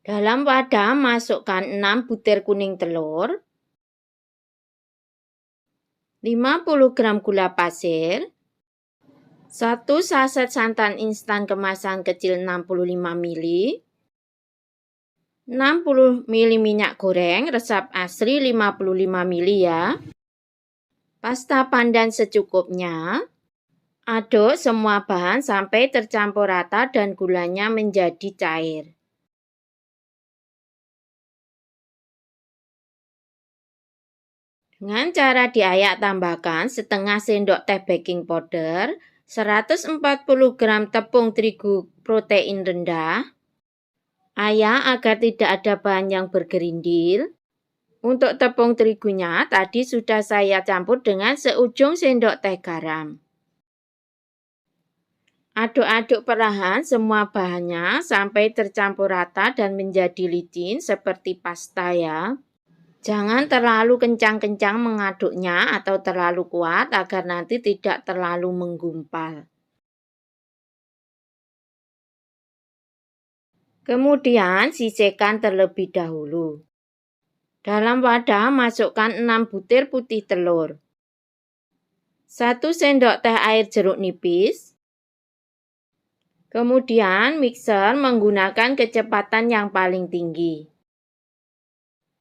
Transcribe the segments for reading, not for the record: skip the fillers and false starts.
Dalam wadah masukkan 6 butir kuning telur, 50 gram gula pasir, 1 saset santan instan kemasan kecil 65 ml, 60 ml minyak goreng resap asli 55 ml ya. Pasta pandan secukupnya. Aduk semua bahan sampai tercampur rata dan gulanya menjadi cair. Dengan cara diayak tambahkan setengah sendok teh baking powder, 140 gram tepung terigu protein rendah. Ayak agar tidak ada bahan yang bergerindil. Untuk tepung terigunya tadi sudah saya campur dengan seujung sendok teh garam. Aduk-aduk perlahan semua bahannya sampai tercampur rata dan menjadi licin seperti pasta ya. Jangan terlalu kencang-kencang mengaduknya atau terlalu kuat agar nanti tidak terlalu menggumpal. Kemudian sisihkan terlebih dahulu. Dalam wadah masukkan 6 butir putih telur. 1 sendok teh air jeruk nipis. Kemudian mixer menggunakan kecepatan yang paling tinggi.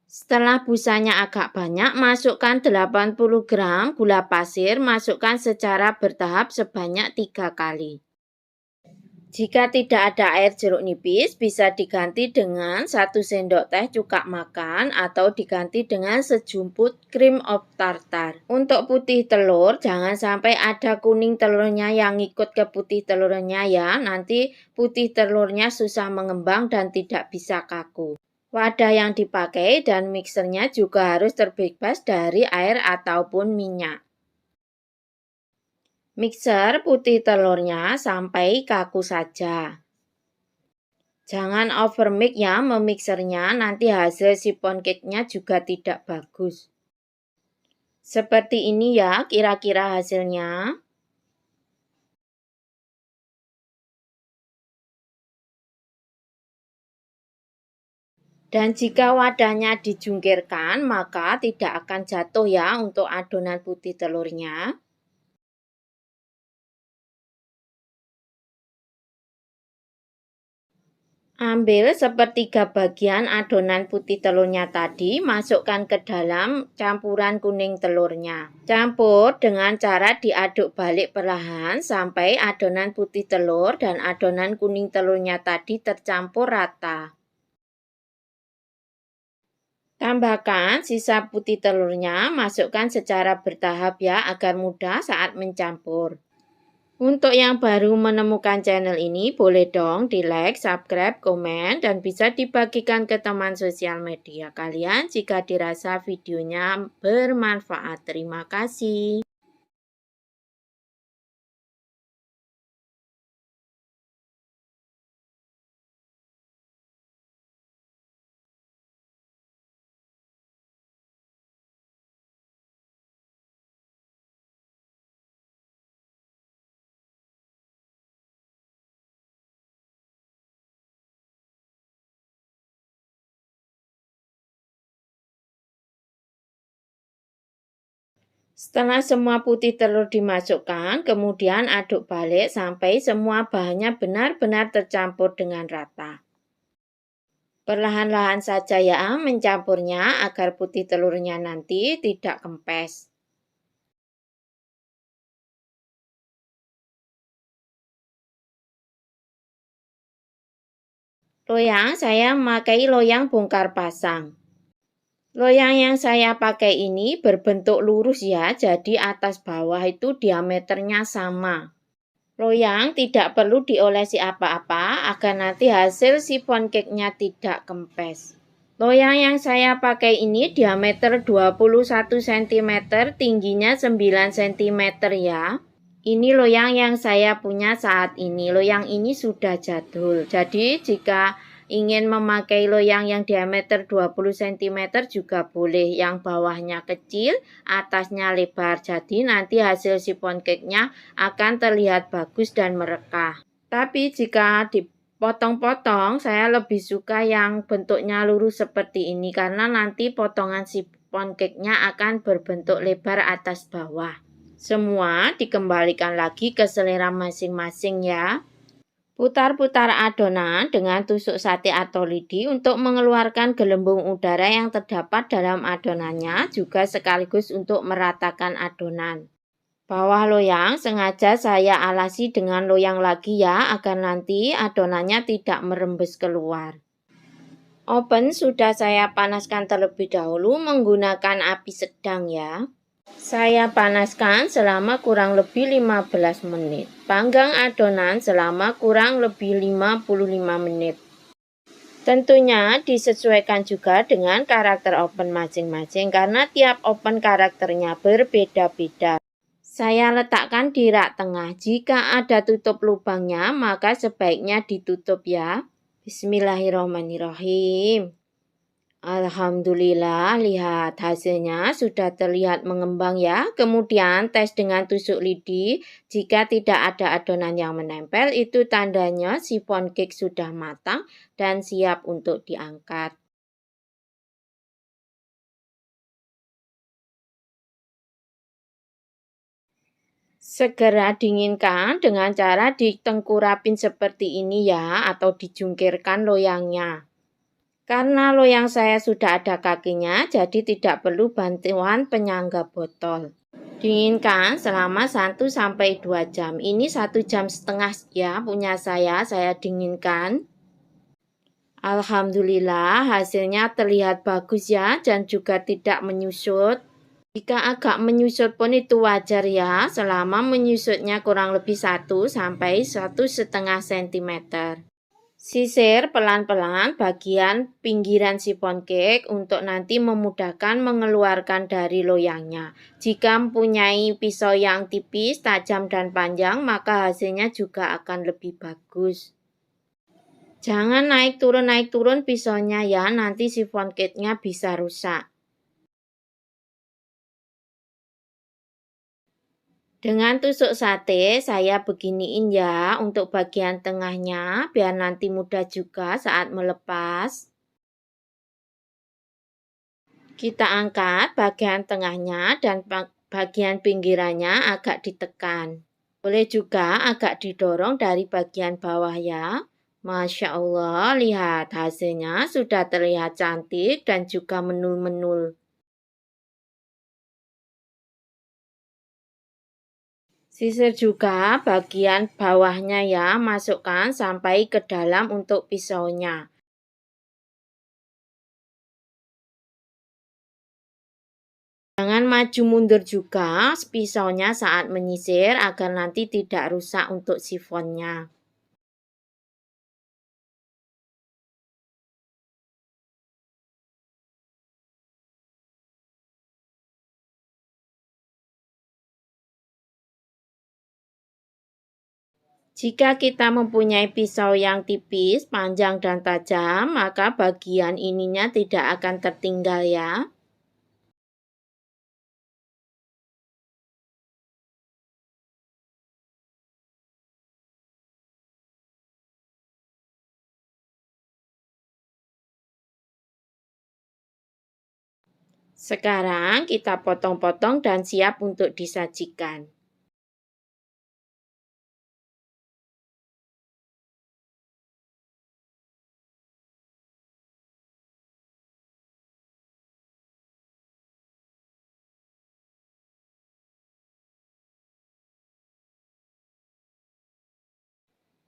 Setelah busanya agak banyak, masukkan 80 gram gula pasir, masukkan secara bertahap sebanyak 3 kali. Jika tidak ada air jeruk nipis, bisa diganti dengan 1 sendok teh cuka makan atau diganti dengan sejumput cream of tartar. Untuk putih telur, jangan sampai ada kuning telurnya yang ikut ke putih telurnya ya. Nanti putih telurnya susah mengembang dan tidak bisa kaku. Wadah yang dipakai dan mixernya juga harus terbebas dari air ataupun minyak. Mixer putih telurnya sampai kaku saja. Jangan overmix ya memixernya, nanti hasil sipon cake-nya juga tidak bagus. Seperti ini ya kira-kira hasilnya. Dan jika wadahnya dijungkirkan, maka tidak akan jatuh ya untuk adonan putih telurnya. Ambil sepertiga bagian adonan putih telurnya tadi, masukkan ke dalam campuran kuning telurnya. Campur dengan cara diaduk balik perlahan sampai adonan putih telur dan adonan kuning telurnya tadi tercampur rata. Tambahkan sisa putih telurnya, masukkan secara bertahap ya agar mudah saat mencampur. Untuk yang baru menemukan channel ini, boleh dong di like, subscribe, komen, dan bisa dibagikan ke teman sosial media kalian jika dirasa videonya bermanfaat. Terima kasih. Setelah semua putih telur dimasukkan, kemudian aduk balik sampai semua bahannya benar-benar tercampur dengan rata. Perlahan-lahan saja ya mencampurnya agar putih telurnya nanti tidak kempes. Loyang saya memakai loyang bongkar pasang. Loyang yang saya pakai ini berbentuk lurus ya, jadi atas bawah itu diameternya sama. Loyang tidak perlu diolesi apa-apa agar nanti hasil sipon cake-nya tidak kempes. Loyang yang saya pakai ini diameter 21 cm, tingginya 9 cm ya. Ini loyang yang saya punya saat ini. Loyang ini sudah jadul. Jadi jika ingin memakai loyang yang diameter 20 cm juga boleh. Yang bawahnya kecil, atasnya lebar. Jadi nanti hasil sipon cake-nya akan terlihat bagus dan merekah. Tapi jika potong-potong, saya lebih suka yang bentuknya lurus seperti ini karena nanti potongan sifon cake-nya akan berbentuk lebar atas bawah. Semua dikembalikan lagi ke selera masing-masing ya. Putar-putar adonan dengan tusuk sate atau lidi untuk mengeluarkan gelembung udara yang terdapat dalam adonannya, juga sekaligus untuk meratakan adonan. Bawah loyang sengaja saya alasi dengan loyang lagi ya, agar nanti adonannya tidak merembes keluar. Oven sudah saya panaskan terlebih dahulu menggunakan api sedang ya. Saya panaskan selama kurang lebih 15 menit. Panggang adonan selama kurang lebih 55 menit. Tentunya disesuaikan juga dengan karakter oven masing-masing karena tiap oven karakternya berbeda-beda. Saya letakkan di rak tengah. Jika ada tutup lubangnya, maka sebaiknya ditutup ya. Bismillahirrahmanirrahim. Alhamdulillah, lihat hasilnya sudah terlihat mengembang ya. Kemudian tes dengan tusuk lidi. Jika tidak ada adonan yang menempel, itu tandanya sifon cake sudah matang dan siap untuk diangkat. Segera dinginkan dengan cara ditengkurapin seperti ini ya, atau dijungkirkan loyangnya. Karena loyang saya sudah ada kakinya, jadi tidak perlu bantuan penyangga botol. Dinginkan selama 1-2 jam. Ini 1,5 jam ya punya saya dinginkan. Alhamdulillah hasilnya terlihat bagus ya dan juga tidak menyusut. Jika agak menyusut pun itu wajar ya, selama menyusutnya kurang lebih 1-1,5 cm. Sisir pelan-pelan bagian pinggiran sifon cake untuk nanti memudahkan mengeluarkan dari loyangnya. Jika mempunyai pisau yang tipis, tajam dan panjang, maka hasilnya juga akan lebih bagus. Jangan naik turun pisaunya ya, nanti sifon cake-nya bisa rusak. Dengan tusuk sate, saya beginiin ya untuk bagian tengahnya, biar nanti mudah juga saat melepas. Kita angkat bagian tengahnya dan bagian pinggirannya agak ditekan. Boleh juga agak didorong dari bagian bawah ya. Masya Allah, lihat hasilnya sudah terlihat cantik dan juga menul-menul. Sisir juga bagian bawahnya ya, masukkan sampai ke dalam untuk pisaunya. Jangan maju mundur juga pisaunya saat menyisir agar nanti tidak rusak untuk sifonnya. Jika kita mempunyai pisau yang tipis, panjang dan tajam, maka bagian ininya tidak akan tertinggal ya. Sekarang kita potong-potong dan siap untuk disajikan.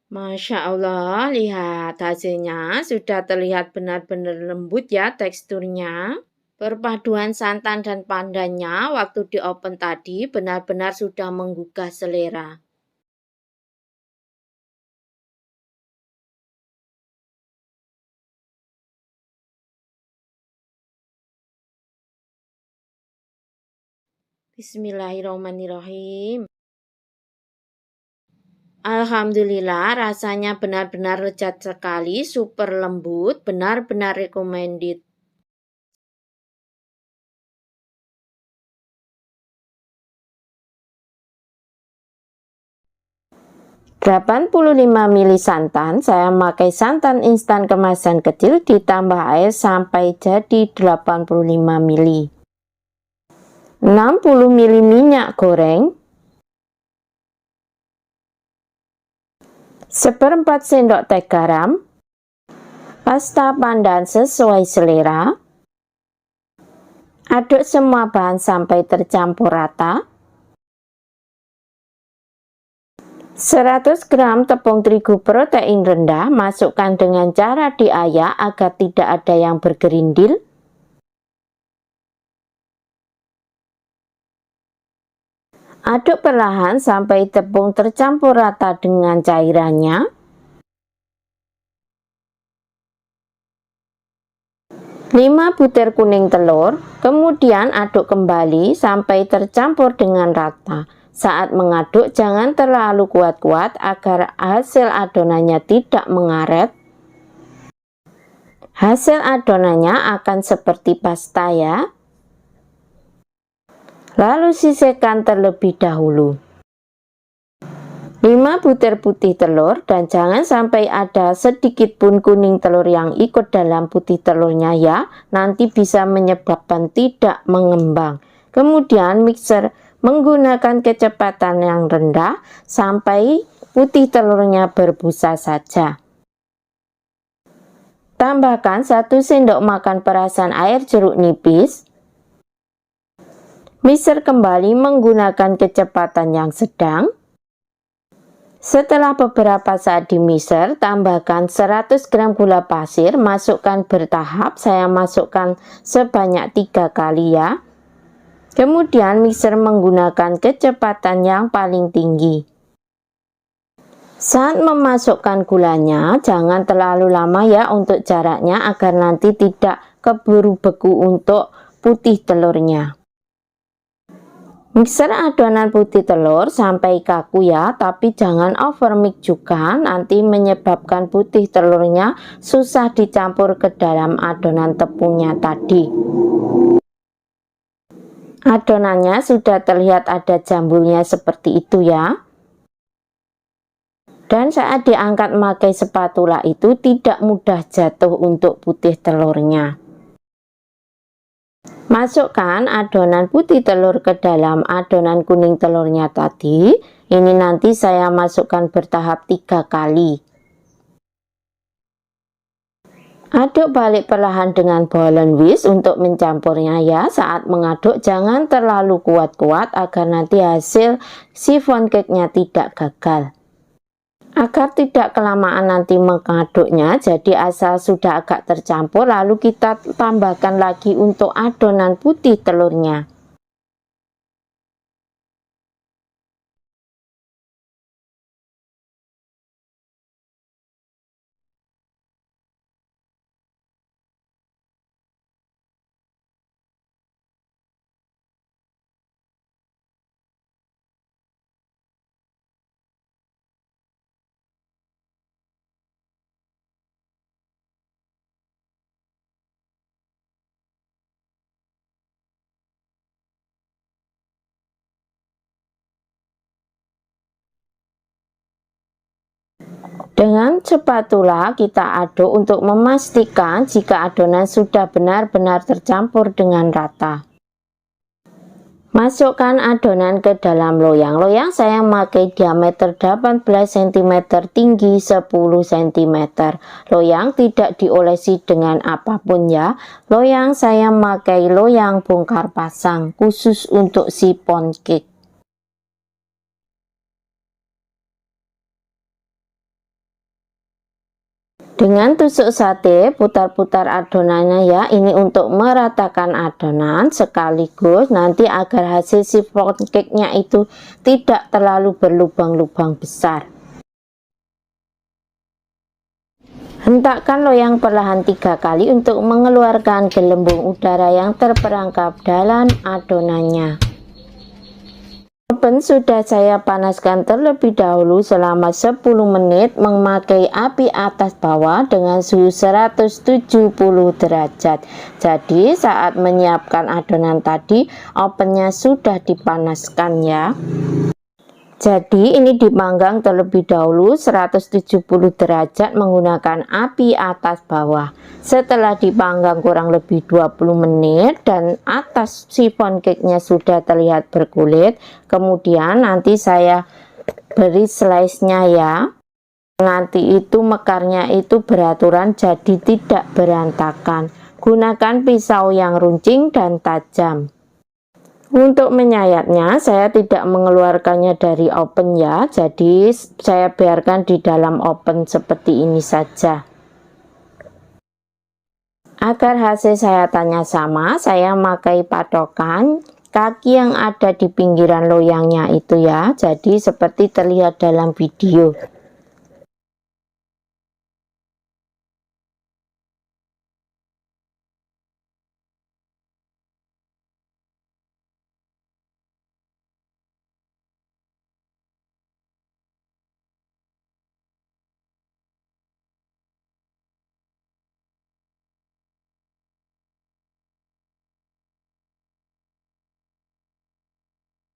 Masya Allah, lihat hasilnya sudah terlihat benar-benar lembut ya teksturnya. Perpaduan santan dan pandannya waktu di oven tadi benar-benar sudah menggugah selera. Bismillahirrahmanirrahim. Alhamdulillah rasanya benar-benar lezat sekali, super lembut, benar-benar recommended. 85 ml santan, saya memakai santan instan kemasan kecil ditambah air sampai jadi 85 ml. 60 ml minyak goreng, 1/4 sendok teh garam, pasta pandan sesuai selera. Aduk semua bahan sampai tercampur rata. 100 gram tepung terigu protein rendah, masukkan dengan cara diayak agar tidak ada yang bergerindil. Aduk perlahan sampai tepung tercampur rata dengan cairannya. 5 butir kuning telur, kemudian aduk kembali sampai tercampur dengan rata. Saat mengaduk jangan terlalu kuat-kuat agar hasil adonannya tidak mengaret. Hasil adonannya akan seperti pasta ya. Lalu sisihkan terlebih dahulu. 5 butir putih telur, dan jangan sampai ada sedikit pun kuning telur yang ikut dalam putih telurnya ya, nanti bisa menyebabkan tidak mengembang. Kemudian mixer menggunakan kecepatan yang rendah sampai putih telurnya berbusa saja. Tambahkan 1 sendok makan perasan air jeruk nipis. Mixer kembali menggunakan kecepatan yang sedang. Setelah beberapa saat di mixer, tambahkan 100 gram gula pasir, masukkan bertahap, saya masukkan sebanyak 3 kali ya. Kemudian mixer menggunakan kecepatan yang paling tinggi. Saat memasukkan gulanya, jangan terlalu lama ya untuk jaraknya agar nanti tidak keburu beku untuk putih telurnya. Mixer adonan putih telur sampai kaku ya, tapi jangan over mix juga, nanti menyebabkan putih telurnya susah dicampur ke dalam adonan tepungnya tadi. Adonannya sudah terlihat ada jambulnya seperti itu ya. Dan saat diangkat memakai spatula itu tidak mudah jatuh untuk putih telurnya. Masukkan adonan putih telur ke dalam adonan kuning telurnya tadi. Ini nanti saya masukkan bertahap 3 kali. Aduk balik perlahan dengan bolen whisk untuk mencampurnya ya. Saat mengaduk jangan terlalu kuat-kuat agar nanti hasil chiffon cake-nya tidak gagal. Agar tidak kelamaan nanti mengaduknya, jadi asal sudah agak tercampur lalu kita tambahkan lagi untuk adonan putih telurnya. Dengan spatula kita aduk untuk memastikan jika adonan sudah benar-benar tercampur dengan rata. Masukkan adonan ke dalam loyang. Loyang saya memakai diameter 18 cm, tinggi 10 cm. Loyang tidak diolesi dengan apapun ya. Loyang saya memakai loyang bongkar pasang khusus untuk chiffon cake. Dengan tusuk sate, putar-putar adonannya ya, ini untuk meratakan adonan sekaligus nanti agar hasil chiffon cake-nya itu tidak terlalu berlubang-lubang besar. Hentakkan loyang perlahan 3 kali untuk mengeluarkan gelembung udara yang terperangkap dalam adonannya. Oven sudah saya panaskan terlebih dahulu selama 10 menit memakai api atas bawah dengan suhu 170 derajat. Jadi saat menyiapkan adonan tadi, ovennya sudah dipanaskan ya. Jadi ini dipanggang terlebih dahulu 170 derajat menggunakan api atas bawah. Setelah dipanggang kurang lebih 20 menit dan atas chiffon cake-nya sudah terlihat berkulit, kemudian nanti saya beri slice-nya ya. Nanti itu mekarnya itu beraturan jadi tidak berantakan. Gunakan pisau yang runcing dan tajam. Untuk menyayatnya saya tidak mengeluarkannya dari oven ya, jadi saya biarkan di dalam oven seperti ini saja. Agar hasil sayatannya sama, saya memakai patokan kaki yang ada di pinggiran loyangnya itu ya, jadi seperti terlihat dalam video.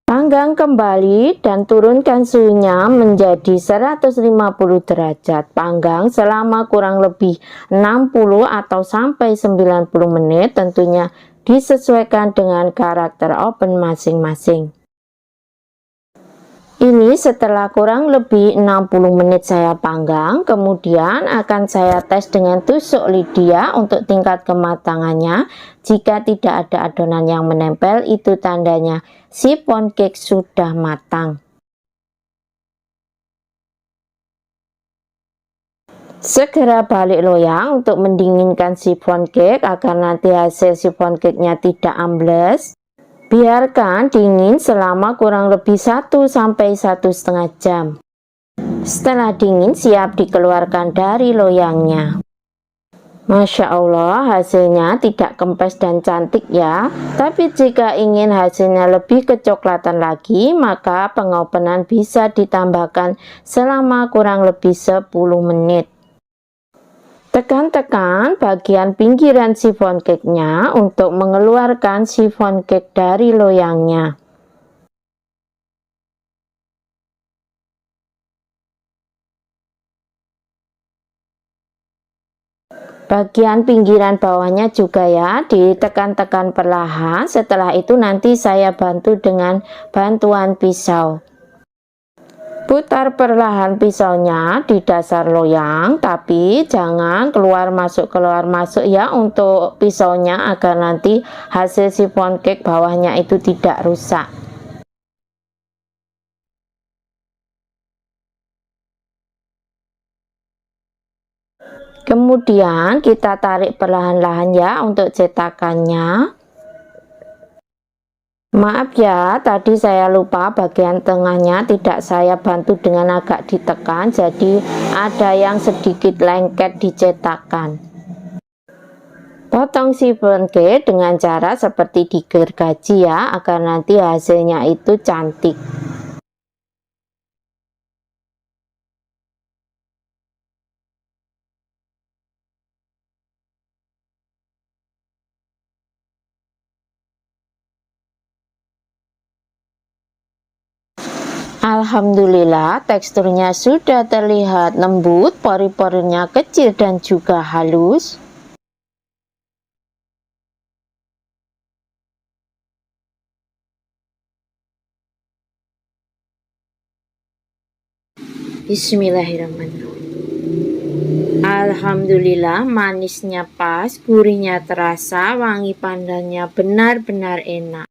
Panggang kembali dan turunkan suhunya menjadi 150 derajat. Panggang selama kurang lebih 60 atau sampai 90 menit, tentunya disesuaikan dengan karakter oven masing-masing. Ini setelah kurang lebih 60 menit saya panggang, kemudian akan saya tes dengan tusuk lidia untuk tingkat kematangannya. Jika tidak ada adonan yang menempel, itu tandanya chiffon cake sudah matang. Segera balik loyang untuk mendinginkan chiffon cake agar nanti hasil chiffon cake-nya tidak ambles. Biarkan dingin selama kurang lebih 1–1,5 jam. Setelah dingin, siap dikeluarkan dari loyangnya. Masya Allah, hasilnya tidak kempes dan cantik ya. Tapi jika ingin hasilnya lebih kecoklatan lagi, maka pengopenan bisa ditambahkan selama kurang lebih 10 menit. Tekan-tekan bagian pinggiran chiffon cake-nya untuk mengeluarkan chiffon cake dari loyangnya. Bagian pinggiran bawahnya juga ya, ditekan-tekan perlahan. Setelah itu nanti saya bantu dengan bantuan pisau. Putar perlahan pisaunya di dasar loyang, tapi jangan keluar masuk ya untuk pisaunya agar nanti hasil chiffon cake bawahnya itu tidak rusak. Kemudian kita tarik perlahan-lahan ya untuk cetakannya. Maaf ya, tadi saya lupa bagian tengahnya tidak saya bantu dengan agak ditekan, jadi ada yang sedikit lengket di cetakan. Potong chiffon cake dengan cara seperti digergaji ya, agar nanti hasilnya itu cantik. Alhamdulillah, teksturnya sudah terlihat lembut, pori-porinya kecil dan juga halus. Bismillahirrahmanirrahim. Alhamdulillah, manisnya pas, gurihnya terasa, wangi pandannya benar-benar enak.